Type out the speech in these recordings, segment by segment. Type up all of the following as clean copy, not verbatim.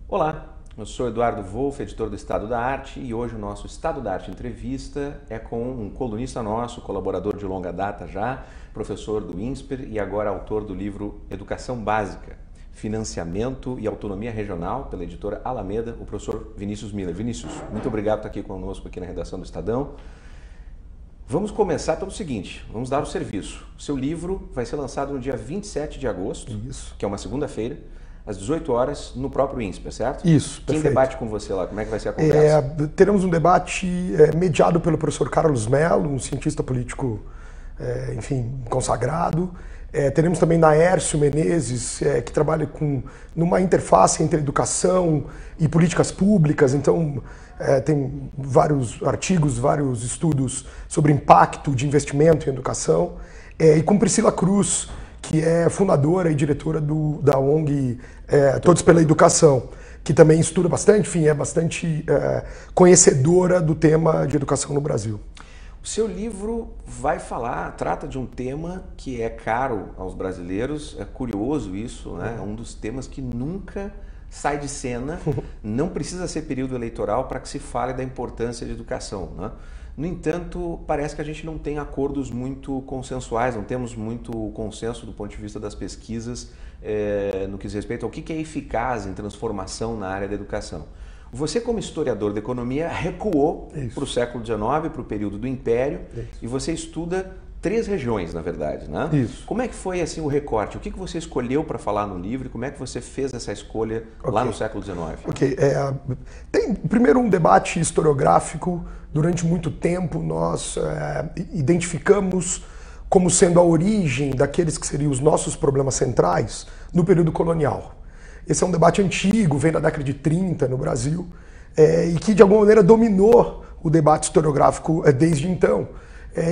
Olá, eu sou Eduardo Wolff, editor do Estado da Arte, e hoje o nosso Estado da Arte Entrevista é com um colunista nosso, colaborador de longa data já, professor do INSPER e agora autor do livro Educação Básica, Financiamento e Autonomia Regional, pela editora Alameda, o professor Vinícius Miller. Vinícius, muito obrigado por estar aqui conosco aqui na redação do Estadão. Vamos começar pelo seguinte, vamos dar o serviço. O seu livro vai ser lançado no dia 27 de agosto, que é uma segunda-feira, às 18 horas, no próprio INSPER, certo? Isso, Quem perfeito. debate com você lá? Como é que vai ser a conversa? Teremos um debate mediado pelo professor Carlos Mello, um cientista político, consagrado. Teremos também Naércio Menezes, que trabalha numa interface entre educação e políticas públicas. Então, tem vários artigos, vários estudos sobre impacto de investimento em educação. E com Priscila Cruz, que é fundadora e diretora da ONG Todos pela Educação, que também estuda bastante, é bastante conhecedora do tema de educação no Brasil. O seu livro trata de um tema que é caro aos brasileiros, é curioso isso, né? É um dos temas que nunca sai de cena, não precisa ser período eleitoral para que se fale da importância de educação, né? No entanto, parece que a gente não tem acordos muito consensuais, não temos muito consenso do ponto de vista das pesquisas no que diz respeito ao que é eficaz em transformação na área da educação. Você, como historiador da economia, recuou para o século XIX, para o período do Império, e você estuda 3 regiões, na verdade, né? Isso. Como é que foi assim o recorte? O que você escolheu para falar no livro e como é que você fez essa escolha lá no século XIX? Tem primeiro um debate historiográfico. Durante muito tempo nós identificamos como sendo a origem daqueles que seriam os nossos problemas centrais no período colonial. Esse é um debate antigo, vem da década de 30 no Brasil, e que de alguma maneira dominou o debate historiográfico desde então.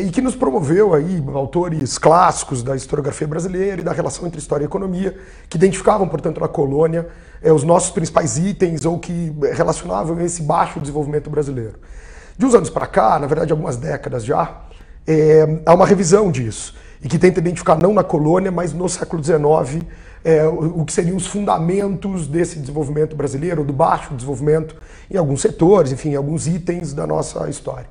E que nos promoveu aí autores clássicos da historiografia brasileira e da relação entre história e economia, que identificavam, portanto, na colônia os nossos principais itens ou que relacionavam esse baixo desenvolvimento brasileiro. De uns anos para cá, na verdade algumas décadas já, há uma revisão disso, e que tenta identificar não na colônia, mas no século XIX, o que seriam os fundamentos desse desenvolvimento brasileiro, ou do baixo desenvolvimento em alguns setores, enfim, em alguns itens da nossa história.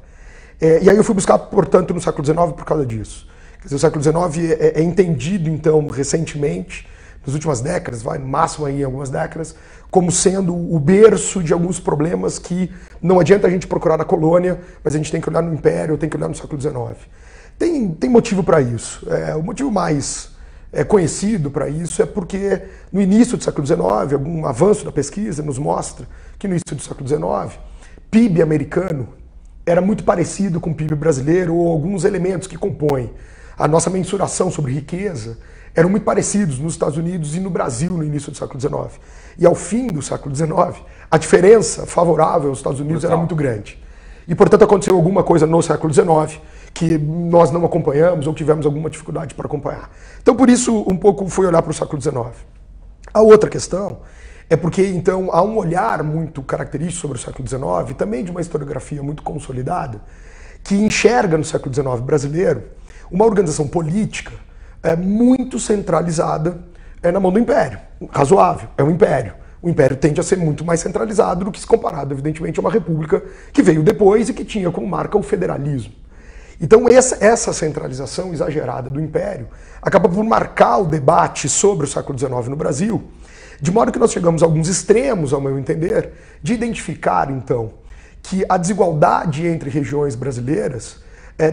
E aí eu fui buscar, portanto, no século XIX por causa disso. Quer dizer, o século XIX é entendido, então, recentemente, nas últimas décadas, no máximo aí algumas décadas, como sendo o berço de alguns problemas que não adianta a gente procurar na colônia, mas a gente tem que olhar no Império, tem que olhar no século XIX. Tem motivo para isso. O motivo mais conhecido para isso é porque no início do século XIX, algum avanço da pesquisa nos mostra que no início do século XIX, PIB americano era muito parecido com o PIB brasileiro, ou alguns elementos que compõem a nossa mensuração sobre riqueza eram muito parecidos nos Estados Unidos e no Brasil no início do século XIX. E ao fim do século XIX, a diferença favorável aos Estados Unidos era muito grande. E, portanto, aconteceu alguma coisa no século XIX que nós não acompanhamos ou tivemos alguma dificuldade para acompanhar. Então, por isso, um pouco fui olhar para o século XIX. A outra questão é porque, então, há um olhar muito característico sobre o século XIX, também de uma historiografia muito consolidada, que enxerga no século XIX brasileiro uma organização política muito centralizada na mão do Império. Razoável, é um Império. O Império tende a ser muito mais centralizado do que se comparado, evidentemente, a uma república que veio depois e que tinha como marca o federalismo. Então essa centralização exagerada do Império acaba por marcar o debate sobre o século XIX no Brasil, de modo que nós chegamos a alguns extremos, ao meu entender, de identificar, então, que a desigualdade entre regiões brasileiras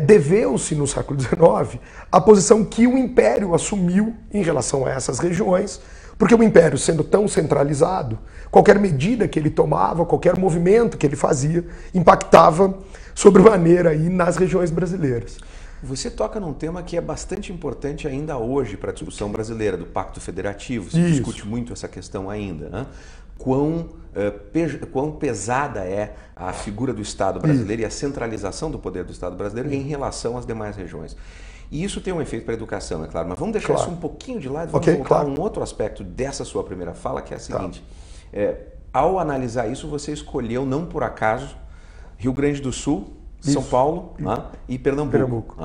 deveu-se no século XIX à posição que o Império assumiu em relação a essas regiões, porque o Império, sendo tão centralizado, qualquer medida que ele tomava, qualquer movimento que ele fazia, impactava sobremaneira aí nas regiões brasileiras. Você toca num tema que é bastante importante ainda hoje para a discussão brasileira, do Pacto Federativo. Se discute muito essa questão ainda, né? Quão pesada é a figura do Estado brasileiro e a centralização do poder do Estado brasileiro em relação às demais regiões. E isso tem um efeito para a educação, é claro, mas vamos deixar isso um pouquinho de lado e vamos voltar a um outro aspecto dessa sua primeira fala, que é a seguinte. Ao analisar isso, você escolheu, não por acaso, Rio Grande do Sul, São Paulo e Pernambuco.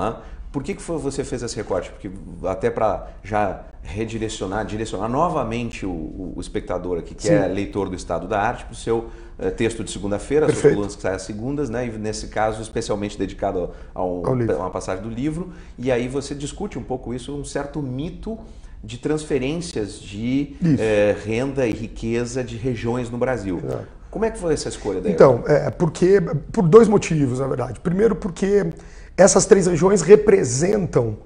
Por que você fez esse recorte? Porque até para já direcionar novamente o espectador aqui, que é leitor do Estado da Arte, para o seu texto de segunda-feira, as suas colunas que saem às segundas, né? E nesse caso especialmente dedicado a uma passagem do livro, e aí você discute um pouco isso, um certo mito de transferências de renda e riqueza de regiões no Brasil. Como é que foi essa escolha daí? Então, por dois motivos, na verdade. Primeiro, porque essas três regiões representam,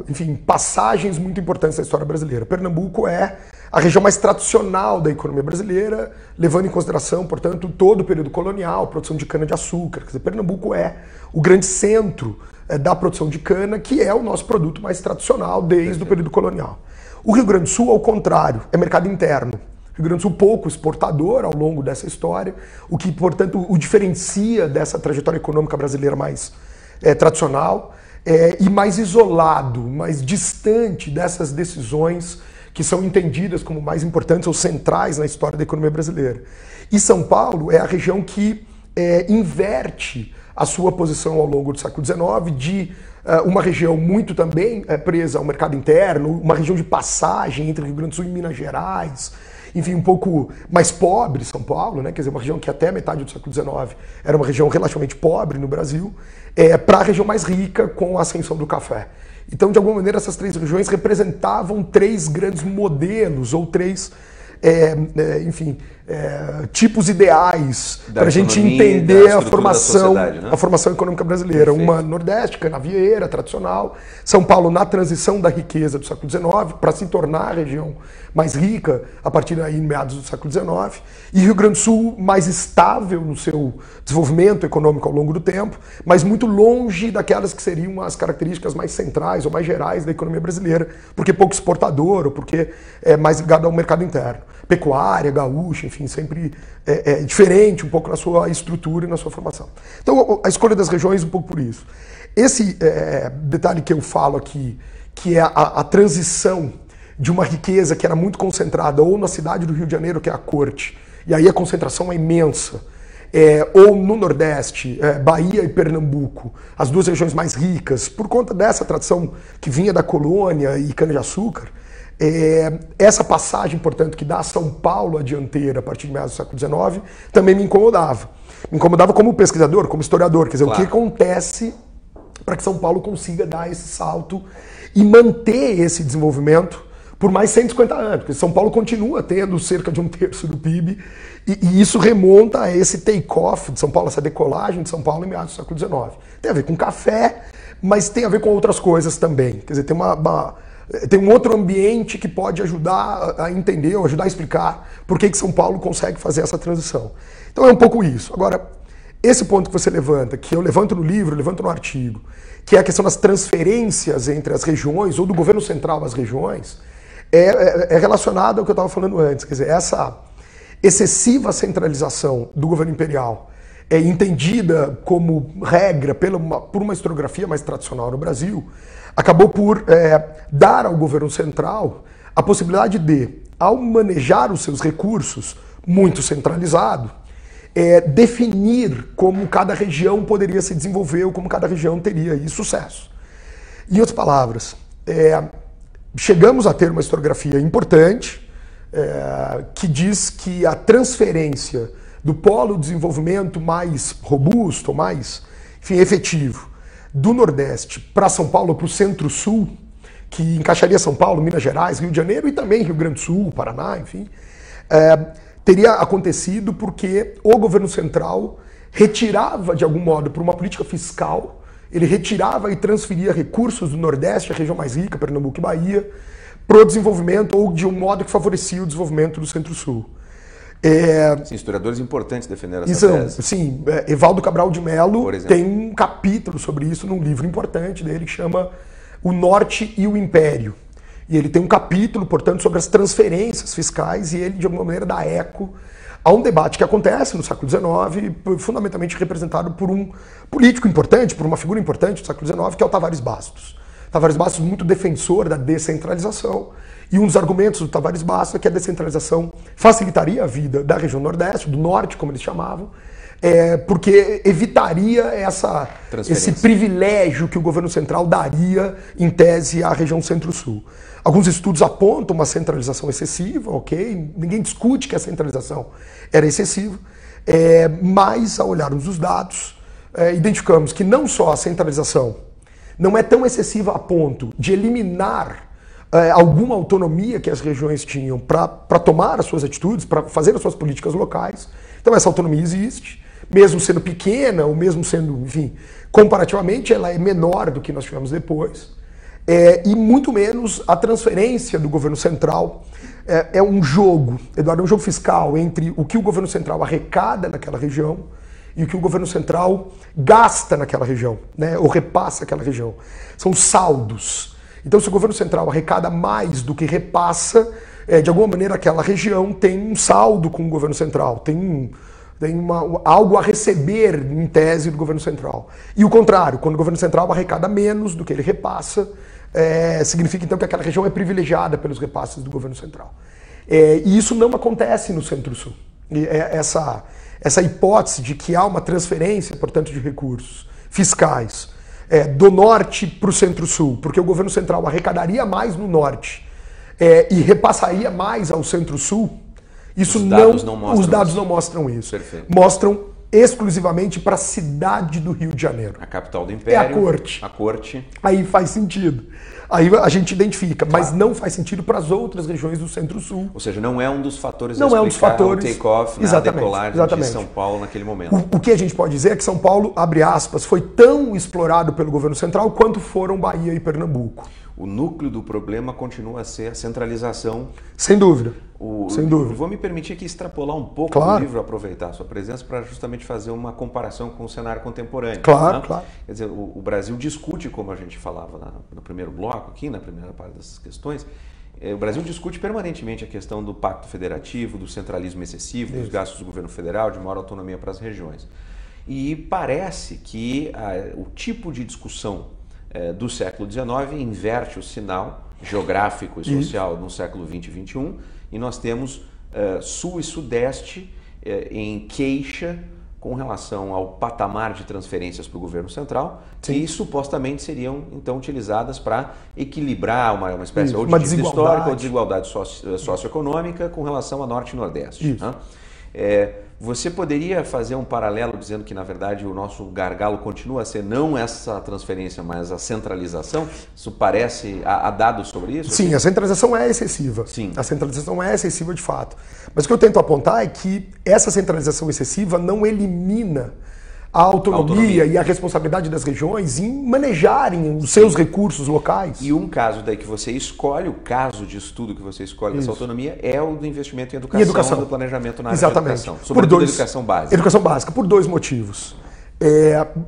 enfim, passagens muito importantes da história brasileira. Pernambuco é a região mais tradicional da economia brasileira, levando em consideração, portanto, todo o período colonial, produção de cana-de-açúcar. Quer dizer, Pernambuco é o grande centro da produção de cana, que é o nosso produto mais tradicional desde o período colonial. O Rio Grande do Sul, ao contrário, é mercado interno. O Rio Grande do Sul pouco exportador ao longo dessa história, o que, portanto, o diferencia dessa trajetória econômica brasileira mais tradicional e mais isolado, mais distante dessas decisões que são entendidas como mais importantes ou centrais na história da economia brasileira. E São Paulo é a região que inverte a sua posição ao longo do século XIX de uma região muito também presa ao mercado interno, uma região de passagem entre Rio Grande do Sul e Minas Gerais, enfim, um pouco mais pobre, São Paulo, né? Quer dizer, uma região que até metade do século XIX era uma região relativamente pobre no Brasil, para a região mais rica com a ascensão do café. Então, de alguma maneira, essas três regiões representavam três grandes modelos, ou três, tipos ideais para a gente entender a formação econômica brasileira. Perfeito. Uma Nordeste, canavieira, tradicional. São Paulo na transição da riqueza do século XIX para se tornar a região mais rica a partir daí, meados do século XIX. E Rio Grande do Sul mais estável no seu desenvolvimento econômico ao longo do tempo, mas muito longe daquelas que seriam as características mais centrais ou mais gerais da economia brasileira, porque pouco exportador ou porque é mais ligado ao mercado interno. Pecuária, gaúcha, enfim, sempre diferente um pouco na sua estrutura e na sua formação. Então, a escolha das regiões um pouco por isso. Esse detalhe que eu falo aqui, que é a transição de uma riqueza que era muito concentrada ou na cidade do Rio de Janeiro, que é a corte, e aí a concentração é imensa, ou no Nordeste, Bahia e Pernambuco, as duas regiões mais ricas, por conta dessa tradição que vinha da colônia e cana-de-açúcar, essa passagem, portanto, que dá a São Paulo a dianteira a partir de meados do século XIX, também me incomodava. Me incomodava como pesquisador, como historiador, quer dizer, claro, o que acontece para que São Paulo consiga dar esse salto e manter esse desenvolvimento por mais 150 anos, porque São Paulo continua tendo cerca de 1/3 do PIB, e isso remonta a esse take-off de São Paulo, essa decolagem de São Paulo em meados do século XIX. Tem a ver com café, mas tem a ver com outras coisas também. Quer dizer, tem um outro ambiente que pode ajudar a entender, ou ajudar a explicar por que São Paulo consegue fazer essa transição. Então é um pouco isso. Agora, esse ponto que você levanta, que eu levanto no livro, eu levanto no artigo, que é a questão das transferências entre as regiões, ou do governo central às regiões, é relacionado ao que eu estava falando antes. Quer dizer, essa excessiva centralização do governo imperial é entendida como regra por uma historiografia mais tradicional no Brasil, acabou por dar ao governo central a possibilidade de, ao manejar os seus recursos muito centralizado, definir como cada região poderia se desenvolver ou como cada região teria aí sucesso. Em outras palavras, chegamos a ter uma historiografia importante que diz que a transferência do polo de desenvolvimento mais robusto, mais, enfim, efetivo, do Nordeste para São Paulo, para o Centro-Sul, que encaixaria São Paulo, Minas Gerais, Rio de Janeiro e também Rio Grande do Sul, Paraná, enfim, teria acontecido porque o governo central retirava, de algum modo, por uma política fiscal, ele retirava e transferia recursos do Nordeste, a região mais rica, Pernambuco e Bahia, para o desenvolvimento ou de um modo que favorecia o desenvolvimento do Centro-Sul. Sim, historiadores importantes defenderam essa tese. Sim, Evaldo Cabral de Melo tem um capítulo sobre isso num livro importante dele que chama O Norte e o Império. E ele tem um capítulo, portanto, sobre as transferências fiscais e ele, de alguma maneira, dá eco a um debate que acontece no século XIX, fundamentalmente representado por um político importante, por uma figura importante do século XIX, que é o Tavares Bastos. Tavares Bastos muito defensor da descentralização, e um dos argumentos do Tavares Bastos é que a descentralização facilitaria a vida da região Nordeste, do Norte, como eles chamavam, porque evitaria esse privilégio que o governo central daria, em tese, à região Centro-Sul. Alguns estudos apontam uma centralização excessiva, ok? Ninguém discute que a centralização era excessiva, mas, ao olharmos os dados, identificamos que não só a centralização não é tão excessiva a ponto de eliminar alguma autonomia que as regiões tinham para tomar as suas atitudes, para fazer as suas políticas locais. Então essa autonomia existe, mesmo sendo pequena, ou mesmo sendo, enfim, comparativamente ela é menor do que nós tivemos depois. E muito menos a transferência do governo central é um jogo, Eduardo, é um jogo fiscal entre o que o governo central arrecada naquela região e o que o governo central gasta naquela região, né, ou repassa aquela região. São saldos. Então, se o governo central arrecada mais do que repassa, de alguma maneira aquela região tem um saldo com o governo central, tem algo a receber, em tese, do governo central. E o contrário, quando o governo central arrecada menos do que ele repassa, significa então que aquela região é privilegiada pelos repasses do governo central. E isso não acontece no Centro-Sul. Essa hipótese de que há uma transferência, portanto, de recursos fiscais do norte para o Centro-Sul, porque o governo central arrecadaria mais no norte e repassaria mais ao Centro-Sul, os dados não mostram isso. Perfeito. Mostram exclusivamente para a cidade do Rio de Janeiro. A capital do Império. É a corte. A corte. Aí faz sentido. Aí a gente identifica, claro. Mas não faz sentido para as outras regiões do Centro-Sul. Ou seja, não é um dos fatores não a explicar é um dos fatores, o take-off na decolagem de São Paulo naquele momento. O que a gente pode dizer é que São Paulo, abre aspas, foi tão explorado pelo governo central quanto foram Bahia e Pernambuco. O núcleo do problema continua a ser a centralização. Sem dúvida. Sem dúvida. Vou me permitir aqui extrapolar um pouco claro. do livro, aproveitar a sua presença para justamente fazer uma comparação com o cenário contemporâneo. Claro, né? claro. Quer dizer, o Brasil discute, como a gente falava no primeiro bloco, aqui na primeira parte dessas questões, o Brasil discute permanentemente a questão do pacto federativo, do centralismo excessivo, dos gastos do governo federal, de maior autonomia para as regiões. E parece que o tipo de discussão do século XIX inverte o sinal geográfico e social no século XX e XXI, e nós temos Sul e Sudeste em queixa com relação ao patamar de transferências para o governo central, que supostamente seriam então utilizadas para equilibrar uma espécie ou de dívida histórica ou desigualdade socioeconômica com relação a Norte e Nordeste. Né? Você poderia fazer um paralelo dizendo que, na verdade, o nosso gargalo continua a ser não essa transferência, mas a centralização? Isso parece... Há dados sobre isso? Sim, a centralização é excessiva. Sim. A centralização é excessiva de fato. Mas o que eu tento apontar é que essa centralização excessiva não elimina a autonomia e a responsabilidade das regiões em manejarem os seus recursos locais. E um caso daí que você escolhe, o caso de estudo que você escolhe dessa autonomia é o do investimento em educação. Do planejamento na área de educação. Sobretudo educação básica. Educação básica, por dois motivos.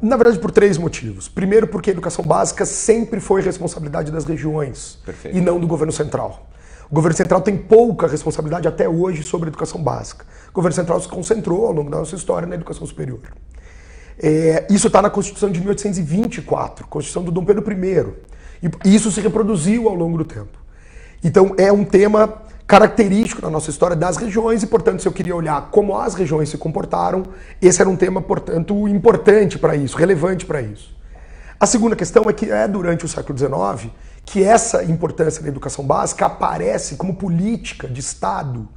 Na verdade, por três motivos. Primeiro, porque a educação básica sempre foi responsabilidade das regiões. Perfeito. E não do governo central. O governo central tem pouca responsabilidade até hoje sobre a educação básica. O governo central se concentrou ao longo da nossa história na educação superior. Isso está na Constituição de 1824, Constituição do Dom Pedro I. E isso se reproduziu ao longo do tempo. Então é um tema característico na nossa história das regiões e, portanto, se eu queria olhar como as regiões se comportaram, esse era um tema, portanto, importante para isso, relevante para isso. A segunda questão é que durante o século XIX que essa importância da educação básica aparece como política de Estado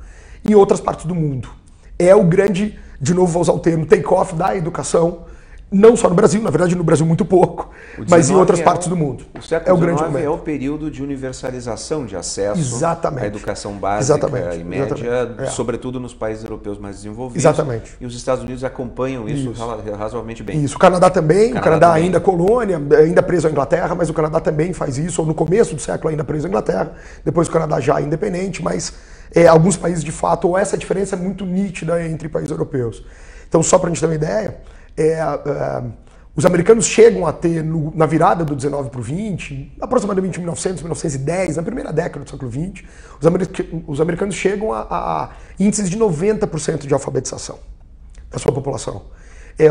em outras partes do mundo. É o grande, de novo vou usar o termo, take-off da educação, não só no Brasil, na verdade no Brasil muito pouco, mas em outras partes do mundo. O século XIX é o período de universalização de acesso à educação básica e média, sobretudo nos países europeus mais desenvolvidos. Exatamente. E os Estados Unidos acompanham isso razoavelmente bem. Isso, o Canadá também, o Canadá ainda colônia, ainda preso à Inglaterra, mas o Canadá também faz isso, ou no começo do século ainda preso à Inglaterra, depois o Canadá já independente, mas alguns países de fato, ou essa diferença é muito nítida entre países europeus. Então, só para a gente ter uma ideia, os americanos chegam a ter, na virada do 19 para o 20, aproximadamente 1900, 1910, na primeira década do século 20, os americanos chegam a índices de 90% de alfabetização da sua população.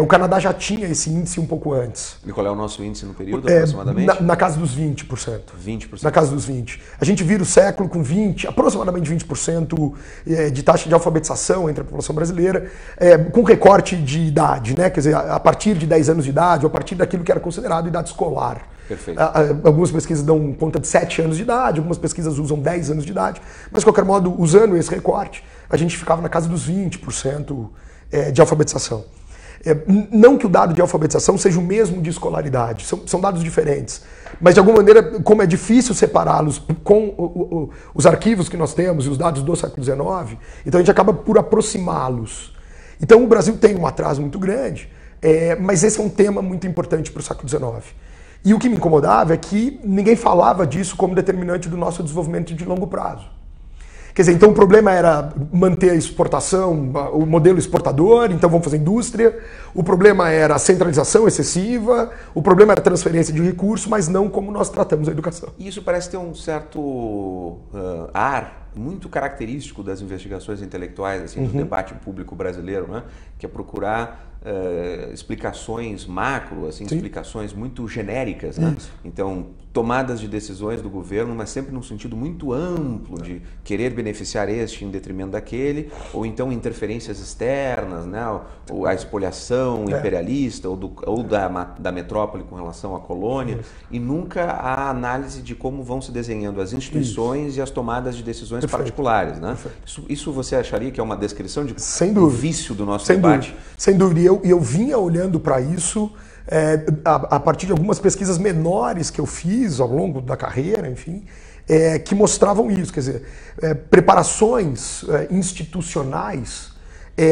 O Canadá já tinha esse índice um pouco antes. E qual é o nosso índice no período, aproximadamente? Na casa dos 20%. 20%. Na casa dos 20%. A gente vira o século com aproximadamente 20% de taxa de alfabetização entre a população brasileira, com recorte de idade, né? Quer dizer, a partir de 10 anos de idade, ou a partir daquilo que era considerado idade escolar. Perfeito. Algumas pesquisas dão conta de 7 anos de idade, algumas pesquisas usam 10 anos de idade, mas de qualquer modo, usando esse recorte, a gente ficava na casa dos 20% de alfabetização. Não que o dado de alfabetização seja o mesmo de escolaridade, são dados diferentes. Mas, de alguma maneira, como é difícil separá-los com os arquivos que nós temos e os dados do século XIX, então a gente acaba por aproximá-los. Então, o Brasil tem um atraso muito grande, mas esse é um tema muito importante para o século XIX. E o que me incomodava é que ninguém falava disso como determinante do nosso desenvolvimento de longo prazo. Quer dizer, então o problema era manter a exportação, o modelo exportador, então vamos fazer indústria. O problema era a centralização excessiva, o problema era a transferência de recursos, mas não como nós tratamos a educação. E isso parece ter um certo ar muito característico das investigações intelectuais, assim, do debate público brasileiro, né? Que é procurar explicações macro, assim, explicações muito genéricas, né? Então, tomadas de decisões do governo, mas sempre num sentido muito amplo de querer beneficiar este em detrimento daquele, ou então interferências externas, né? Ou a espoliação imperialista ou da metrópole com relação à colônia, e nunca a análise de como vão se desenhando as instituições e as tomadas de decisões particulares, né? Isso você acharia que é uma descrição de um vício do nosso debate? Sem dúvida. E eu vinha olhando para isso a partir de algumas pesquisas menores que eu fiz ao longo da carreira, enfim, que mostravam isso, quer dizer, preparações institucionais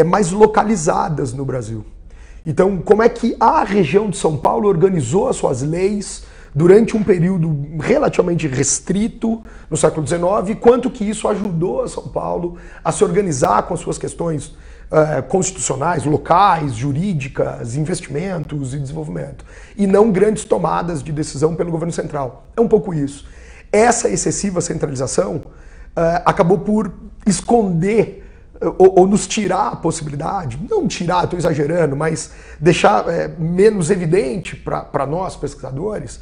mais localizadas no Brasil. Então, como é que a região de São Paulo organizou as suas leis durante um período relativamente restrito no século XIX, e quanto que isso ajudou a São Paulo a se organizar com as suas questões constitucionais, locais, jurídicas, investimentos e desenvolvimento. E não grandes tomadas de decisão pelo governo central. É um pouco isso. Essa excessiva centralização acabou por esconder ou nos tirar a possibilidade, não tirar, estou exagerando, mas deixar menos evidente para nós, pesquisadores,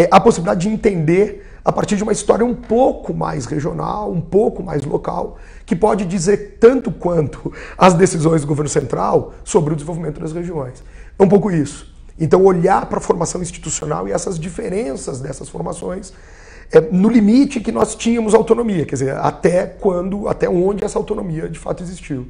a possibilidade de entender a partir de uma história um pouco mais regional, um pouco mais local, que pode dizer tanto quanto as decisões do governo central sobre o desenvolvimento das regiões. É um pouco isso. Então, olhar para a formação institucional e essas diferenças dessas formações, no limite que nós tínhamos autonomia, quer dizer, até onde essa autonomia de fato existiu.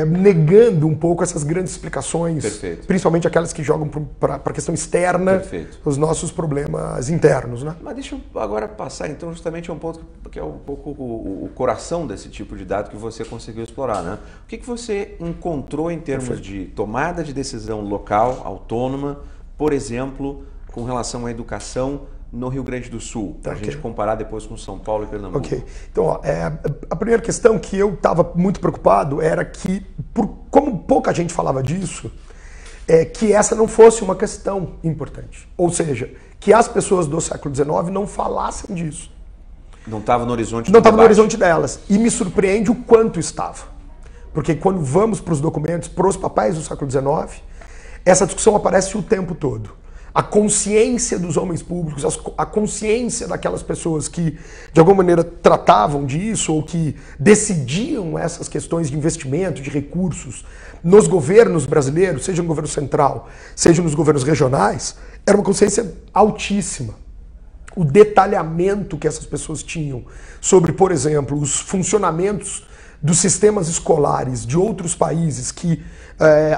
Negando um pouco essas grandes explicações, Perfeito. Principalmente aquelas que jogam para a questão externa, Perfeito. Os nossos problemas internos, né? Mas deixa eu agora passar, então, justamente a um ponto que é um pouco o coração desse tipo de dado que você conseguiu explorar, né? O que você encontrou em termos de tomada de decisão local, autônoma, por exemplo, com relação à educação no Rio Grande do Sul, para a gente comparar depois com São Paulo e Pernambuco? Ok. Então, a primeira questão que eu estava muito preocupado era que, como pouca gente falava disso, que essa não fosse uma questão importante. Ou seja, que as pessoas do século XIX não falassem disso. Não estava no horizonte Não estava no horizonte delas. E me surpreende o quanto estava. Porque quando vamos para os documentos, para os papéis do século XIX, essa discussão aparece o tempo todo. A consciência dos homens públicos, a consciência daquelas pessoas que, de alguma maneira, tratavam disso ou que decidiam essas questões de investimento, de recursos, nos governos brasileiros, seja no governo central, seja nos governos regionais, era uma consciência altíssima. O detalhamento que essas pessoas tinham sobre, por exemplo, os funcionamentos dos sistemas escolares de outros países que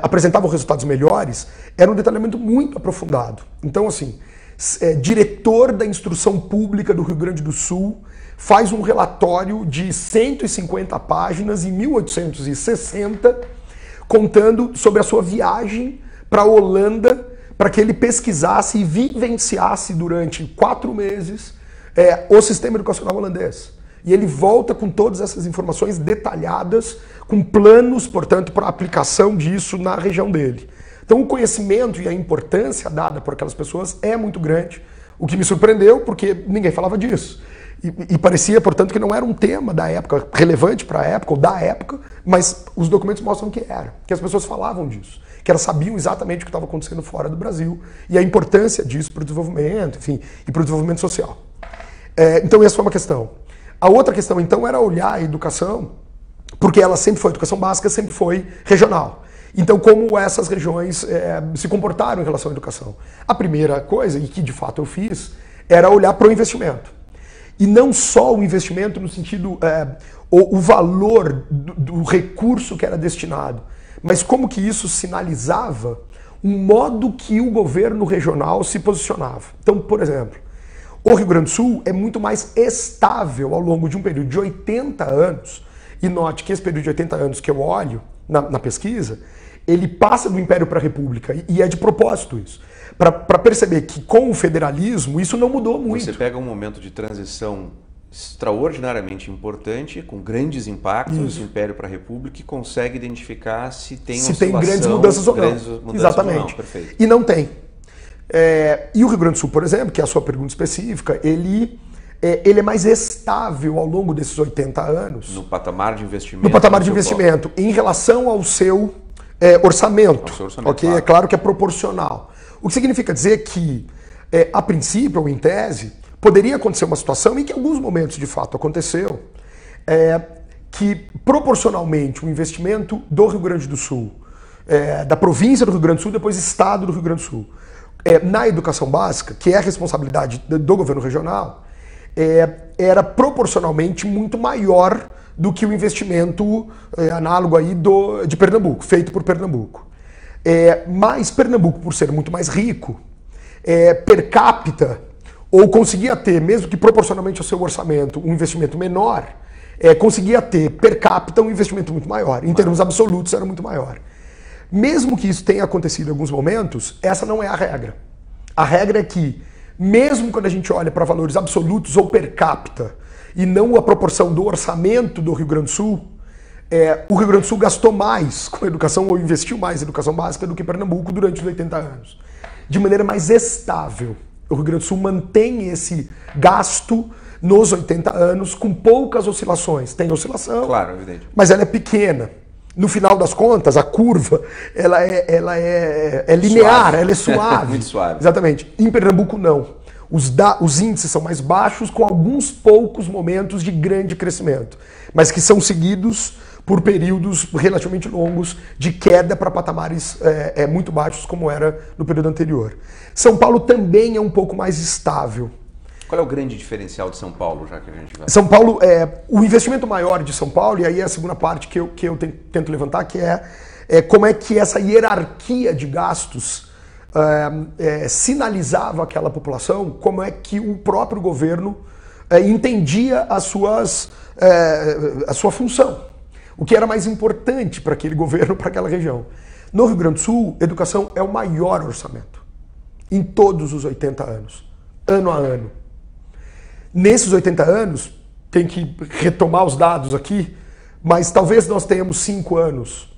apresentavam resultados melhores, era um detalhamento muito aprofundado. Então, assim, diretor da instrução pública do Rio Grande do Sul faz um relatório de 150 páginas em 1860, contando sobre a sua viagem para a Holanda, para que ele pesquisasse e vivenciasse durante 4 meses o sistema educacional holandês. E ele volta com todas essas informações detalhadas, com planos, portanto, para a aplicação disso na região dele. Então o conhecimento e a importância dada por aquelas pessoas é muito grande, o que me surpreendeu, porque ninguém falava disso. E parecia, portanto, que não era um tema da época, relevante para a época, ou da época, mas os documentos mostram que era, que as pessoas falavam disso, que elas sabiam exatamente o que estava acontecendo fora do Brasil e a importância disso para o desenvolvimento, enfim, e para o desenvolvimento social. Então essa foi uma questão. A outra questão, então, era olhar a educação, porque ela sempre foi, a educação básica sempre foi regional. Então, como essas regiões se comportaram em relação à educação? A primeira coisa, e que de fato eu fiz, era olhar para o investimento. E não só o investimento no sentido, o valor do recurso que era destinado, mas como que isso sinalizava um modo que o governo regional se posicionava. Então, por exemplo, o Rio Grande do Sul é muito mais estável ao longo de um período de 80 anos, e note que esse período de 80 anos que eu olho na pesquisa, ele passa do Império para a República, e é de propósito isso, para perceber que com o federalismo isso não mudou muito. Você pega um momento de transição extraordinariamente importante, com grandes impactos, do Império para a República, e consegue identificar se tem grandes mudanças ou não. Exatamente. Ou não. Perfeito. E não tem. E o Rio Grande do Sul, por exemplo, que é a sua pergunta específica, ele é mais estável ao longo desses 80 anos. No patamar de investimento. No patamar de investimento, em relação ao seu orçamento. Ao seu orçamento, ok? claro. É claro que é proporcional. O que significa dizer que, a princípio, ou em tese, poderia acontecer uma situação, e que em alguns momentos de fato aconteceu, que proporcionalmente o investimento do Rio Grande do Sul, da província do Rio Grande do Sul, depois estado do Rio Grande do Sul, na educação básica, que é a responsabilidade do governo regional, era proporcionalmente muito maior do que o investimento análogo aí de Pernambuco, feito por Pernambuco. Mas Pernambuco, por ser muito mais rico, per capita, ou conseguia ter, mesmo que proporcionalmente ao seu orçamento, um investimento menor, conseguia ter per capita um investimento muito maior. Em termos absolutos era muito maior. Mesmo que isso tenha acontecido em alguns momentos, essa não é a regra. A regra é que, mesmo quando a gente olha para valores absolutos ou per capita, e não a proporção do orçamento do Rio Grande do Sul, o Rio Grande do Sul gastou mais com a educação, ou investiu mais em educação básica do que Pernambuco durante os 80 anos. De maneira mais estável. O Rio Grande do Sul mantém esse gasto nos 80 anos com poucas oscilações. Tem oscilação, claro, evidente, mas ela é pequena. No final das contas, a curva ela é linear, suave. ela é suave. Muito suave. Exatamente. Em Pernambuco, não. Os índices são mais baixos, com alguns poucos momentos de grande crescimento, mas que são seguidos por períodos relativamente longos de queda para patamares muito baixos, como era no período anterior. São Paulo também é um pouco mais estável. Qual é o grande diferencial de São Paulo, já que a gente vai... São Paulo, o investimento maior de São Paulo, e aí é a segunda parte que eu tento levantar, que é como é que essa hierarquia de gastos sinalizava àquela população, como é que o próprio governo entendia a sua função. O que era mais importante para aquele governo, para aquela região. No Rio Grande do Sul, educação é o maior orçamento. Em todos os 80 anos. Ano a ano. Nesses 80 anos, tem que retomar os dados aqui, mas talvez nós tenhamos 5 anos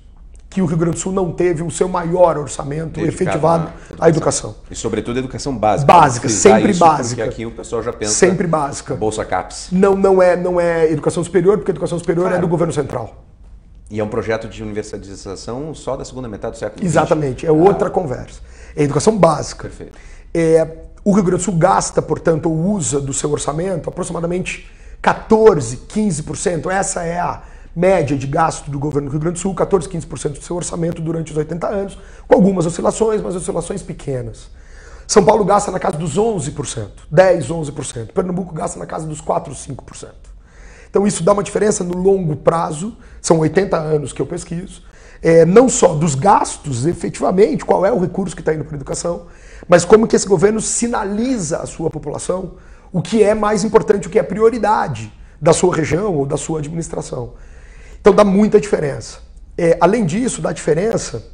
que o Rio Grande do Sul não teve o seu maior orçamento efetivado à educação. E sobretudo a educação básica. Básica, sempre básica. Porque aqui o pessoal já pensa... Sempre básica. Bolsa CAPES. Não é educação superior, porque a educação superior é do governo central. E é um projeto de universalização só da segunda metade do século XX. Exatamente, é outra conversa. É educação básica. Perfeito. O Rio Grande do Sul gasta, portanto, ou usa do seu orçamento aproximadamente 14, 15%. Essa é a média de gasto do governo do Rio Grande do Sul, 14, 15% do seu orçamento durante os 80 anos, com algumas oscilações, mas oscilações pequenas. São Paulo gasta na casa dos 11%, 10, 11%. Pernambuco gasta na casa dos 4, 5%. Então isso dá uma diferença no longo prazo, são 80 anos que eu pesquiso, não só dos gastos, efetivamente, qual é o recurso que está indo para a educação, mas como que esse governo sinaliza à sua população o que é mais importante, o que é prioridade da sua região ou da sua administração. Então dá muita diferença. Além disso, dá diferença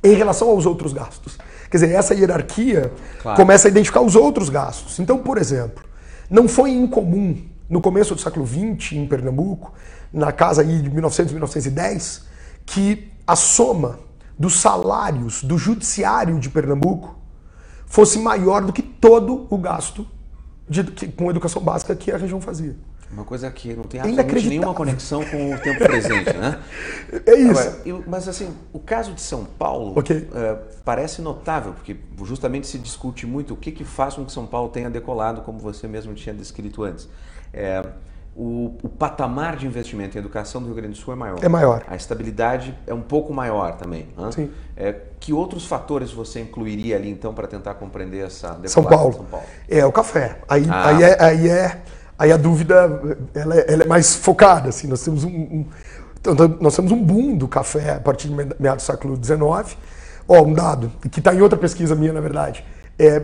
em relação aos outros gastos. Quer dizer, essa hierarquia começa a identificar os outros gastos. Então, por exemplo, não foi incomum no começo do século XX, em Pernambuco, na casa aí de 1900, 1910, que a soma dos salários do judiciário de Pernambuco fosse maior do que todo o gasto com educação básica que a região fazia. Uma coisa que não tem absolutamente nenhuma conexão com o tempo presente, né? É isso. Agora, mas assim, o caso de São Paulo parece notável, porque justamente se discute muito o que faz com que São Paulo tenha decolado, como você mesmo tinha descrito antes. O patamar de investimento em educação do Rio Grande do Sul é maior. É maior. A estabilidade é um pouco maior também. Né? Sim. Que outros fatores você incluiria ali, então, para tentar compreender essa decolada São Paulo. de São Paulo? É o café. Aí a dúvida ela é mais focada. Assim, nós temos um boom do café a partir de meados do século XIX. Um dado, que está em outra pesquisa minha, na verdade.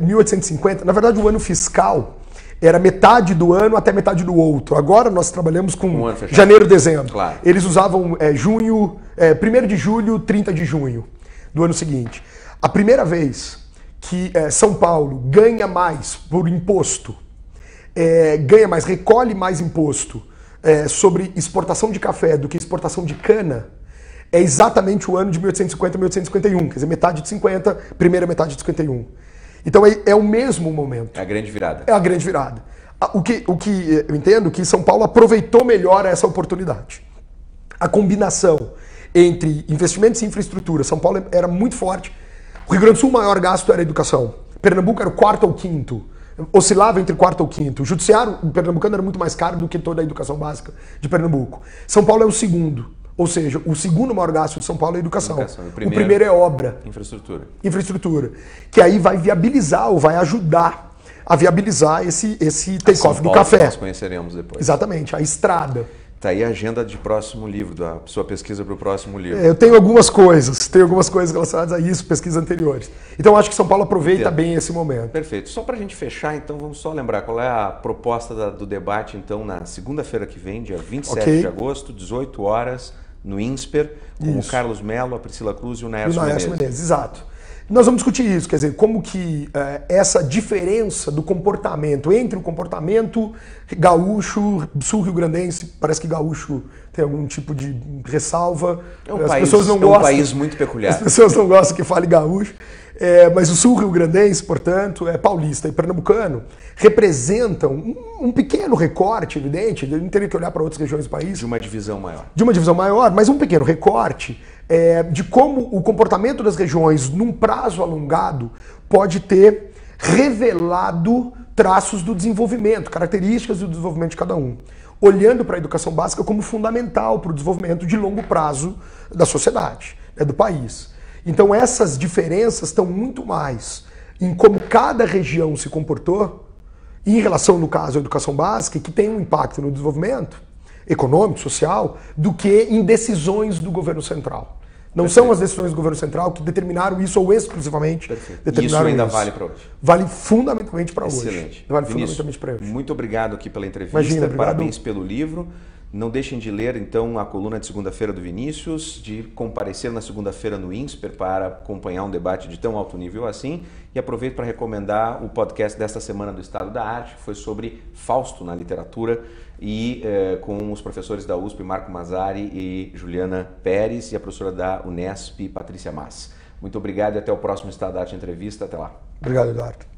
1850, na verdade o ano fiscal era metade do ano até metade do outro. Agora nós trabalhamos com janeiro, dezembro. Claro. Eles usavam junho, 1º de julho, 30 de junho do ano seguinte. A primeira vez que São Paulo ganha mais por imposto, recolhe mais imposto sobre exportação de café do que exportação de cana, é exatamente o ano de 1850 e 1851, quer dizer, metade de 50, primeira metade de 51. Então é o mesmo momento. É a grande virada. É a grande virada. O que eu entendo que São Paulo aproveitou melhor essa oportunidade. A combinação entre investimentos em infraestrutura, São Paulo era muito forte. O Rio Grande do Sul, o maior gasto era a educação. Pernambuco era o 4º ou 5º. Oscilava entre 4º ou 5º. O judiciário pernambucano era muito mais caro do que toda a educação básica de Pernambuco. São Paulo é o segundo. Ou seja, o segundo maior gasto de São Paulo é a educação. O primeiro é obra. Infraestrutura. Que aí vai viabilizar ou vai ajudar a viabilizar esse take-off do café. Que nós conheceremos depois. Exatamente, a estrada. Está aí a agenda de próximo livro, da sua pesquisa para o próximo livro. Eu tenho algumas coisas relacionadas a isso, pesquisas anteriores. Então acho que São Paulo aproveita bem esse momento. Perfeito. Só para a gente fechar, então, vamos só lembrar qual é a proposta do debate, então, na segunda-feira que vem, dia 27 de agosto, 18 horas, no INSPER, com o Carlos Melo, a Priscila Cruz e o Naércio Menezes. Exato. Nós vamos discutir isso, quer dizer, como que essa diferença do comportamento entre o comportamento gaúcho, sul-rio-grandense, parece que gaúcho tem algum tipo de ressalva. Um país muito peculiar. As pessoas não gostam que fale gaúcho, mas o sul-rio-grandense, portanto, paulista e pernambucano, representam um pequeno recorte, evidente, eu não teria que olhar para outras regiões do país. De uma divisão maior. De uma divisão maior, mas um pequeno recorte de como o comportamento das regiões, num prazo alongado, pode ter revelado traços do desenvolvimento, características do desenvolvimento de cada um, olhando para a educação básica como fundamental para o desenvolvimento de longo prazo da sociedade, do país. Então essas diferenças estão muito mais em como cada região se comportou em relação, no caso, à educação básica, que tem um impacto no desenvolvimento econômico, social, do que em decisões do governo central. Não são as decisões do governo central que determinaram isso ou exclusivamente determinaram isso. Ainda vale para hoje? Vale fundamentalmente para hoje. Excelente. Vale fundamentalmente para hoje. Muito obrigado aqui pela entrevista. Imagina, parabéns pelo livro. Não deixem de ler, então, a coluna de segunda-feira do Vinícius, de comparecer na segunda-feira no INSPER para acompanhar um debate de tão alto nível assim. E aproveito para recomendar o podcast desta semana do Estado da Arte, que foi sobre Fausto na literatura, e com os professores da USP, Marco Mazzari e Juliana Pérez, e a professora da Unesp, Patrícia Mas. Muito obrigado e até o próximo Estado da Arte Entrevista. Até lá. Obrigado, Eduardo.